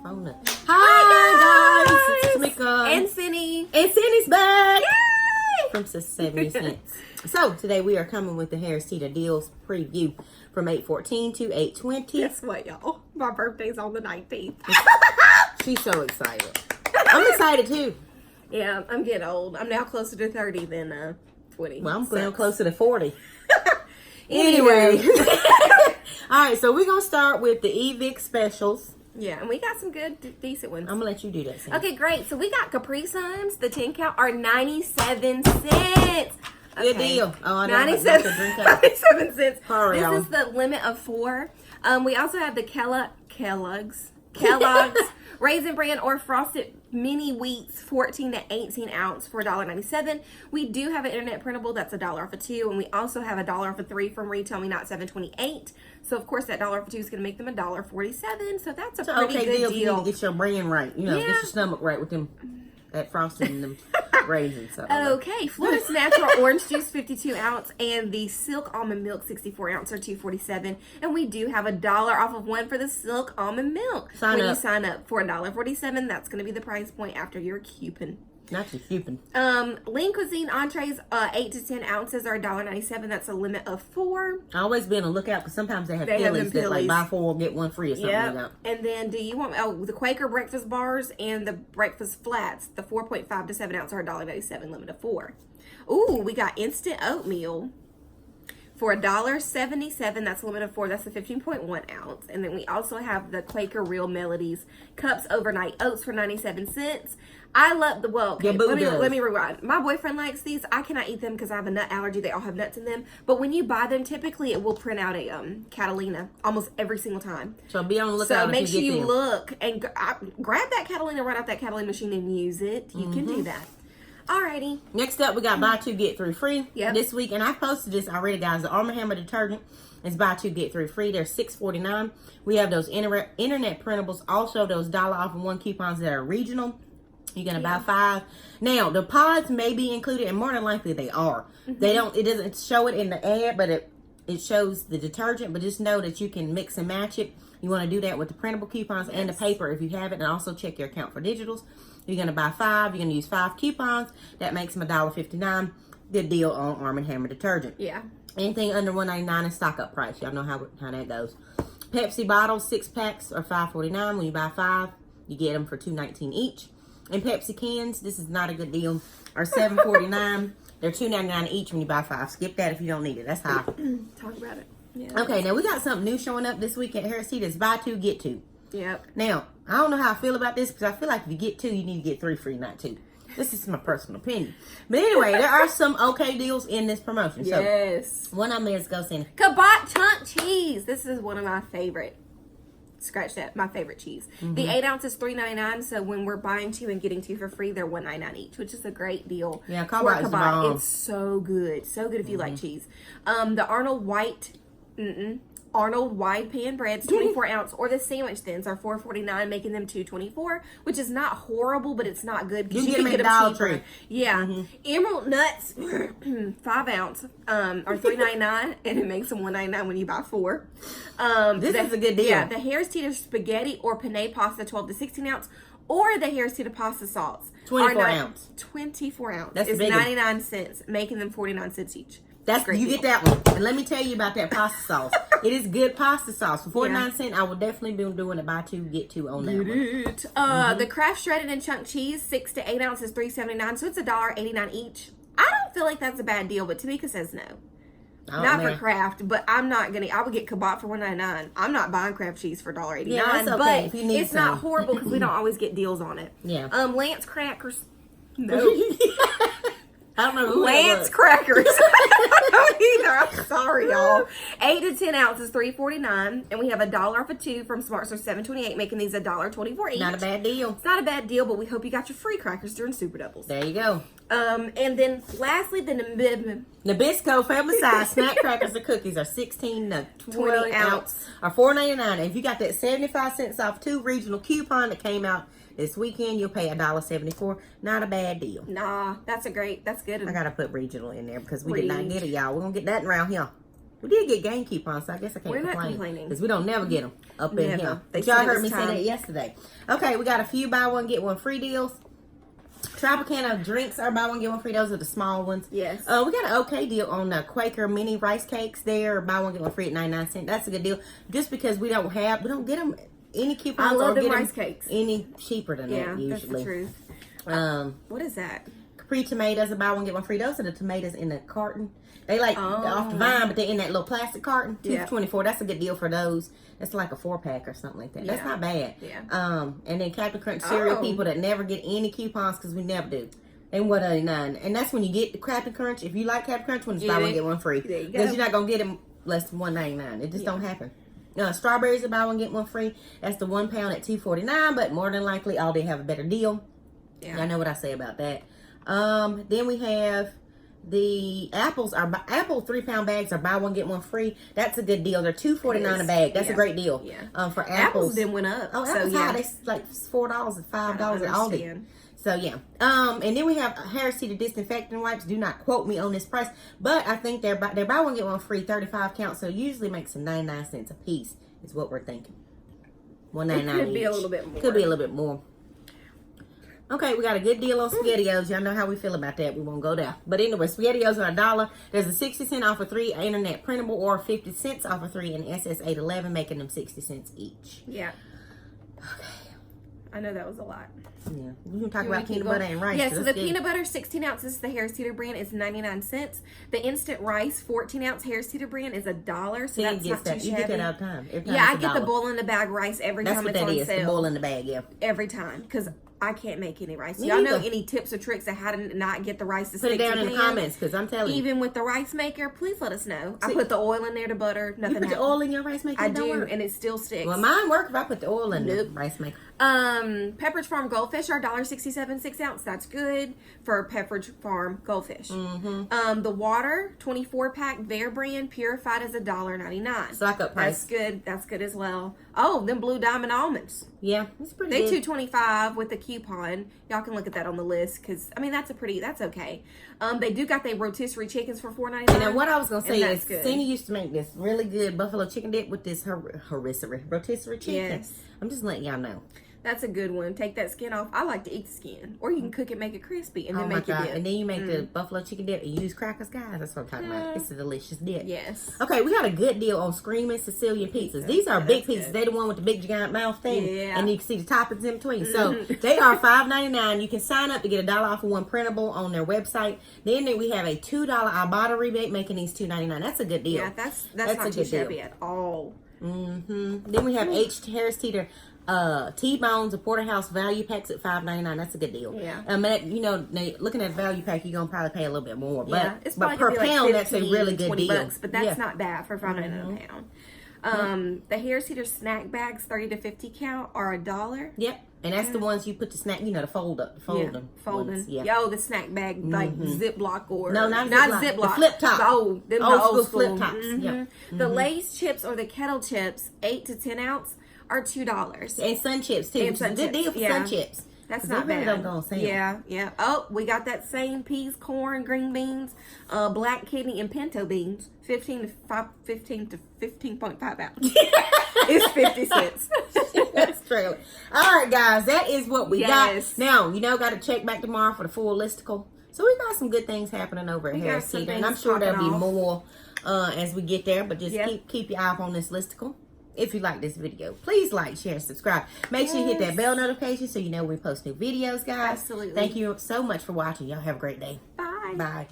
phone up. Hi guys, it's Mika. And Cindy. And Cindy's back. Yay! From 70 cents. So today we are coming with the Harris Teeter Deals preview from 8/14 to 8/20. Guess what, y'all? My birthday's on the 19th. She's so excited. I'm excited too. Yeah, I'm getting old. I'm now closer to 30 than 20. Well, I'm going closer to 40. Anyway. All right, so we're going to start with the eVic specials. Yeah, and we got some good, decent ones. I'm going to let you do that, Cindy. Okay, great. So we got Capri Suns. The 10 count are 97 cents. Good deal. Oh, I know. 97 cents. Hurry This on. is the limit of 4. We also have the Kellogg's Raisin Bran or Frosted Mini Wheats 14 to 18 ounce for $1.97. We do have an internet printable that's $1 off of 2, and we also have $1 off of 3 from Retail Me Not $7.28. So of course that $1 off of 2 is going to make them $1.47. So that's a pretty okay good deal. deal. You need to get your brain right. You know, Yeah. get your stomach right with them that frosting and them raisins. So. Okay, Florida's Natural Orange Juice 52 ounce and the Silk Almond Milk 64 ounce are $2.47, and we do have $1 off of 1 for the Silk Almond Milk. Sign when up. you sign up for $1.47, that's going to be the price point after your coupon. Not your coupon. Lean Cuisine entrees 8 to 10 ounces are $1.97. That's a limit of 4. Always be on the lookout because sometimes they have They have Phillies them that like Phillies. buy 4 get 1 free or something. Yep. Like that. And then do you want the Quaker breakfast bars and the breakfast flats, the 4.5 to 7 ounce are $1.97, limit of 4. Ooh, we got instant oatmeal for $1.77. That's a limit of 4. That's the 15.1 ounce. And then we also have the Quaker Real Melodies cups overnight oats for 97 cents. I love the okay, let me rewind. My boyfriend likes these. I cannot eat them because I have a nut allergy. They all have nuts in them. But when you buy them, typically it will print out a Catalina almost every single time. So be on the lookout. So make sure you them. look and grab that Catalina right out that Catalina machine and use it. You can do that. Alrighty. Next up, we got buy 2 get 3 free Yep. this week, and I posted this already, guys. The Arm & Hammer detergent is buy 2 get 3 free. They're $6.49. We have those internet printables, also those $1 off of 1 coupons that are regional. You're gonna buy 5. Now the pods may be included, and more than likely they are. They don't. It doesn't show it in the ad, but it shows the detergent. But just know that you can mix and match it. You want to do that with the printable coupons and the paper if you have it, and also check your account for digitals. You're gonna buy 5. You're gonna use 5 coupons. That makes them $1.59. Good deal on Arm & Hammer detergent. Yeah. Anything under $1.99 is stock up price. Y'all know how that goes. Pepsi bottles 6 packs are $5.49. When you buy 5, you get them for $2.19 each. And Pepsi cans, this is not a good deal, are $7.49. They're $2.99 each when you buy 5. Skip that if you don't need it. That's high. Talk about it. Yeah. Okay, now we got something new showing up this week at Harris Teeter. It's buy 2, get 2. Yep. Now, I don't know how I feel about this because I feel like if you get 2, you need to get 3 free, not 2. This is my personal opinion. But anyway, there are some okay deals in this promotion. Yes. So, one of them is go Cindy. Kabot chunk cheese. This is one of my favorite. Scratch that. My favorite cheese. The 8 ounce is $3.99. So when we're buying 2 and getting 2 for free, they're $1.99 each, which is a great deal. Yeah, Kabot is bomb. It's so good. So good if you like cheese. The Arnold Arnold wide pan breads, 24 ounce, or the sandwich thins are $4.49, making them $2.24, which is not horrible, but it's not good because you can get them Dollar cheaper. Tree. Yeah, Emerald nuts, 5 ounce, are $3.99, and it makes them $1.99 when you buy 4. This is a good deal. Yeah, the Harris Teeter spaghetti or penne pasta, 12 to 16 ounce, or the Harris Teeter pasta salts, 24 ounce. 24 ounce. That's is big. 99 cents, making them 49 cents each. That's Great you deal. get that one. And let me tell you about that pasta sauce. It is good pasta sauce. For 49 cents, I will definitely be doing a buy 2, get 2 on that one. The Kraft shredded and chunk cheese, 6 to 8 ounces, $3.79. So it's $1.89 each. I don't feel like that's a bad deal, but Tamika says no. Oh, Not man. for Kraft, but I'm not gonna. I would get Kabot for $1.99. I'm not buying Kraft cheese for $1.89. Yeah, that's okay but if you need it's not some. horrible because we don't always get deals on it. Yeah. Lance crackers. No. I don't know who Lance that was. crackers. I don't either. I'm sorry, y'all. 8 to 10 ounces, $3.49, and we have $1 off of 2 from Smart Store, $7.28, making these $1.24 each. Not a bad deal. It's not a bad deal, but we hope you got your free crackers during Super Doubles. There you go. And then lastly, the Nabisco family size snack crackers or cookies are 16 to 20 ounce or $4.99. And if you got that 75 cents off 2 regional coupon that came out this weekend, you'll pay $1.74. Not a bad deal. Nah, that's good. I gotta put regional in there because we did not get it, y'all. We're gonna get that around here. We did get game coupons, so I guess I can't We're not complain. complaining. Because we don't never get them up in Never. here. They But y'all said it heard was me say time. that yesterday. Okay, we got a few buy one, get one free deals. Tropicana drinks are buy one, get one free. Those are the small ones. Yes. We got an okay deal on the Quaker mini rice cakes there. Buy one, get one free at 99 cents. That's a good deal. Just because we don't get them any coupons I love or them get rice them cakes. any cheaper than Yeah, that usually. that's the truth. What is that? Capri tomatoes are buy one, get one free. Those are the tomatoes in the carton. They like off the vine, but they're in that little plastic carton. Yeah. $2.24. That's a good deal for those. That's like a 4-pack or something like that. That's Yeah. not bad. Yeah. And then Captain Crunch cereal people that never get any coupons because we never do. And $1.99. And that's when you get the Captain Crunch. If you like Captain Crunch, when it's buy one, get one free. There you go. Because you're not going to get them less than $1.99. It just don't happen. Strawberries are buy one, get one free. That's the 1 pound at $2.49, but more than likely, Aldi have a better deal. Yeah. I know what I say about that. Then we have the apples. Apple 3-pound bags are buy one, get one free. That's a good deal. They're $2.49 a bag. That's a great deal. Yeah. For Apples then went up. Oh, so apples yeah. high. They like $4 and $5 at Aldi. understand. So yeah. And then we have Harris Teeter disinfectant wipes. Do not quote me on this price, but I think they're buy one get one free, 35 count. So it usually makes them 99 cents a piece. Is what we're thinking. $1.99 Could be a each. little bit more. Could be a little bit more. Okay, we got a good deal on SpaghettiOs. Y'all know how we feel about that. We won't go there. But anyway, SpaghettiOs are $1. There's a 60-cent off of 3 internet printable, or 50 cents off of 3 in SS811, making them 60 cents each. Yeah. Okay. I know that was a lot. Yeah. We can talk You about wanna keep peanut butter going? and rice. Yeah, so the That's good. peanut butter 16 ounces, the Harris Teeter brand, is 99 cents. The instant rice 14 ounce Harris Teeter brand is $1. So See, that's you not too get shabby. that all the time. Every time Yeah, I it's get the $1. bowl in the bag rice every That's time what it's that on is. sale. The bowl in the bag. Yeah. Every time, because I can't make any rice. Me Y'all know neither. any tips or tricks on how to not get the rice to Put it stick down to in the pan? comments, because I'm telling you. Even with the rice maker, please let us know. I See- put the oil in there to butter. Nothing You put the happens. oil in your rice maker? I It don't do, work. and it still sticks. Well, mine work if I put the oil in the Nope. rice maker. Pepperidge Farm Goldfish are $1.67 6 ounce. That's good for Pepperidge Farm Goldfish. Mm-hmm. The water 24-pack, their brand, purified, is $1.99. Stock up price. That's good. That's good as well. Oh, them Blue Diamond almonds. Yeah, it's pretty They good. $2.25 with a coupon. Y'all can look at that on the list because I mean that's okay. They do got their rotisserie chickens for $4.99. And then what I was gonna say is, good. Cena used to make this really good buffalo chicken dip with this rotisserie chicken. Yes. I'm just letting y'all know. That's a good one. Take that skin off. I like to eat the skin, or you can cook it, make it crispy, and Oh then my make god! it dip. And then you make the buffalo chicken dip and use crackers, guys. That's what I'm talking about. It's a delicious dip. Yes. Okay, we got a good deal on Screaming Sicilian pizzas. These are big pizzas. good. They're the one with the big giant mouth thing. Yeah. And you can see the toppings in between. So they are $5.99. You can sign up to get $1 off of one printable on their website. Then we have a $2 Ibotta rebate, making these $2.99. That's a good deal. Yeah, that's That's not a too good deal. shabby at all. Then we have Harris Teeter T-bones, a porterhouse value packs at $5.99. That's a good deal. Yeah. Looking at value pack, you're gonna probably pay a little bit more, but Yeah, it's but probably per gonna be like pound, that's a 15, really good 20 deal. bucks, but that's Yeah. not bad for $5.99 a pound. The Harris Teeter snack bags, 30 to 50 count, are $1. Yep, and that's the ones you put the snack, the fold them, Folding. ones. Yeah. Yo, the snack bag, like Ziploc or No, not Ziploc. The flip top. Oh, them Old the old school school flip tops. Yeah. The Lay's chips or the kettle chips, 8 to 10 ounce, are $2. And sun chips too. And Which is sun a good chips, deal for yeah. sun chips. That's 'Cause not they really bad. don't go on sale. Yeah. Oh, we got that same peas, corn, green beans, black kidney, and pinto beans. 15 to 15.5 ounce. It's 50 cents. That's true. All right, guys, that is what we Yes. got. Now, got to check back tomorrow for the full listicle. So we got some good things happening over at We got Harris some Teeter, and I'm things sure there'll be popping more as we get there. But just Yep. keep your eye up on this listicle. If you like this video, please like, share, and subscribe. Make sure you hit that bell notification so you know when we post new videos, guys. Absolutely. Thank you so much for watching. Y'all have a great day. Bye. Bye.